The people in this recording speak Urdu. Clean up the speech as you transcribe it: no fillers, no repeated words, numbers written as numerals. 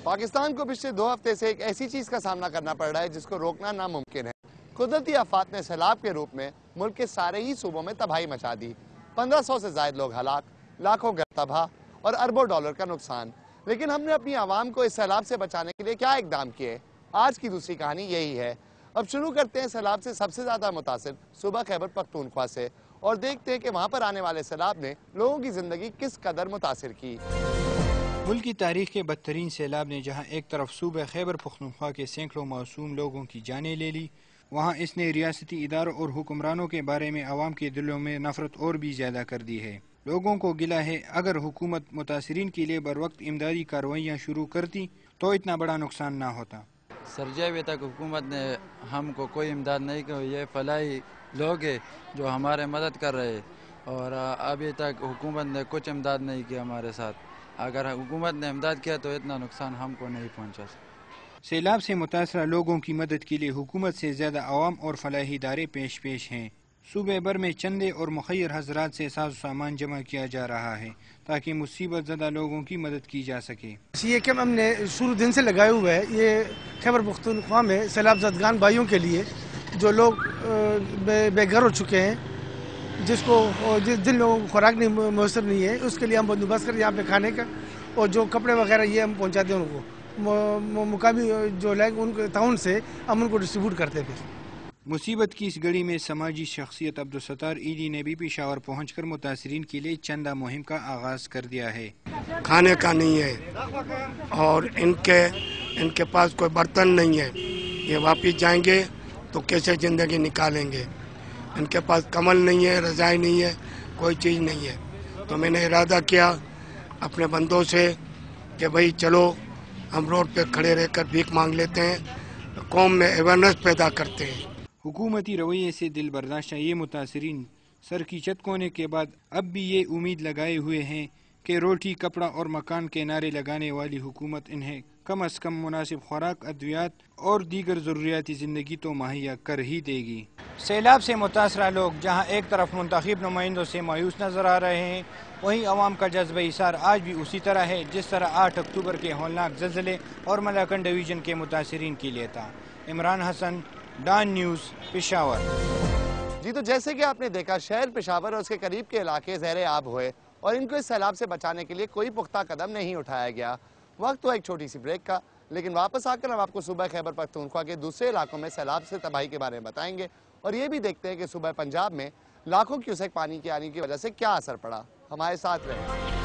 پاکستان کو پچھلے 2 ہفتے سے ایک ایسی چیز کا سامنا کرنا پڑ رہا ہے جس کو روکنا ناممکن ہے۔ قدرتی آفات نے سیلاب کے روپ میں ملک کے سارے ہی صوبوں میں تباہی مچا دی۔ 1500 سے زائد لوگ ہلاک، لاکھوں گھر تباہ اور اربوں ڈالر کا نقصان۔ لیکن ہم نے اپنی عوام کو اس سیلاب سے بچانے کے لیے کیا اقدام کیے؟ آج کی دوسری کہانی یہی ہے۔ اب شروع کرتے ہیں سیلاب سے سب سے زیادہ متاثر صوبہ خیبر پختونخوا سے اور دیکھتے ہیں کہ وہاں پر آنے والے سیلاب نے لوگوں کی زندگی کس قدر متاثر کی۔ ملک کی تاریخ کے بدترین سیلاب نے جہاں ایک طرف صوبہ خیبر پختونخوا کے سینکڑوں معصوم لوگوں کی جانیں لے لی، وہاں اس نے ریاستی اداروں اور حکمرانوں کے بارے میں عوام کے دلوں میں نفرت اور بھی زیادہ کر دی ہے۔ لوگوں کو گلہ ہے اگر حکومت متاثرین کے لیے بروقت امدادی کارروائیاں شروع کرتی تو اتنا بڑا نقصان نہ ہوتا۔ سر جی ابھی تک حکومت نے ہم کو کوئی امداد نہیں کی۔ یہ فلاحی لوگ ہیں جو ہمارے مدد کر رہے ہیں اور ابھی تک حکومت نے کچھ امداد نہیں کیا ہمارے ساتھ۔ اگر حکومت نے امداد کیا تو اتنا نقصان ہم کو نہیں پہنچا۔ سیلاب سے متاثرہ لوگوں کی مدد کے لیے حکومت سے زیادہ عوام اور فلاحی ادارے پیش ہیں۔ صوبے بھر میں چندے اور مخیر حضرات سے ساز و سامان جمع کیا جا رہا ہے تاکہ مصیبت زدہ لوگوں کی مدد کی جا سکے۔ یہ کیمپ ہم نے شروع دن سے لگائے ہوئے ہے۔ یہ خیبر پختونخوا میں سیلاب زدگان بھائیوں کے لیے جو لوگ بے گھر ہو چکے ہیں، جن لوگوں کو خوراک میسر نہیں ہے، اس کے لیے ہم بندوبست کریں یہاں پہ کھانے کا، اور جو کپڑے وغیرہ یہ ہم پہنچاتے ہیں ان کو مقامی جو لائق ان کے تعاون سے ہم ان کو ڈسٹریبیوٹ کرتے ہیں۔ مصیبت کی اس گھڑی میں سماجی شخصیت عبدالستار ایدی نے بھی پشاور پہنچ کر متاثرین کے لیے چندہ مہم کا آغاز کر دیا ہے۔ کھانے کا نہیں ہے اور ان کے پاس کوئی برتن نہیں ہے، یہ واپس جائیں گے تو کیسے زندگی نکالیں گے؟ ان کے پاس کمل نہیں ہے، رضائی نہیں ہے، کوئی چیز نہیں ہے۔ تو میں نے ارادہ کیا اپنے بندوں سے کہ بھائی چلو ہم روڈ پہ کھڑے رہ کر بھیک مانگ لیتے ہیں، قوم میں اویئرنیس پیدا کرتے ہیں۔ حکومتی رویے سے دل برداشتہ یہ متاثرین سر کی چھت کونے کے بعد اب بھی یہ امید لگائے ہوئے ہیں کہ روٹی، کپڑا اور مکان کے نعرے لگانے والی حکومت انہیں کم از کم مناسب خوراک، ادویات اور دیگر ضروریاتی زندگی تو مہیا کر ہی دے گی۔ سیلاب سے متاثرہ لوگ جہاں ایک طرف منتخب نمائندوں سے مایوس نظر آ رہے ہیں، وہیں عوام کا جذبہ ایثار آج بھی اسی طرح ہے جس طرح 8 اکتوبر کے ہولناک زلزلے اور ملاکنڈ ڈویژن کے متاثرین کے لیے تھا۔ عمران حسن، ڈان نیوز، پشاور۔ جی تو جیسے کہ آپ نے دیکھا، شہر پشاور اور اس کے قریب کے علاقے زیر آب ہوئے اور ان کو اس سیلاب سے بچانے کے لیے کوئی پختہ قدم نہیں اٹھایا گیا۔ وقت ہوا ایک چھوٹی سی بریک کا، لیکن واپس آ کر ہم آپ کو صوبہ خیبر پختونخوا کے دوسرے علاقوں میں سیلاب سے تباہی کے بارے میں بتائیں گے اور یہ بھی دیکھتے ہیں کہ صوبہ پنجاب میں لاکھوں کیوسیک پانی کے آنے کی وجہ سے کیا اثر پڑا۔ ہمارے ساتھ رہیں۔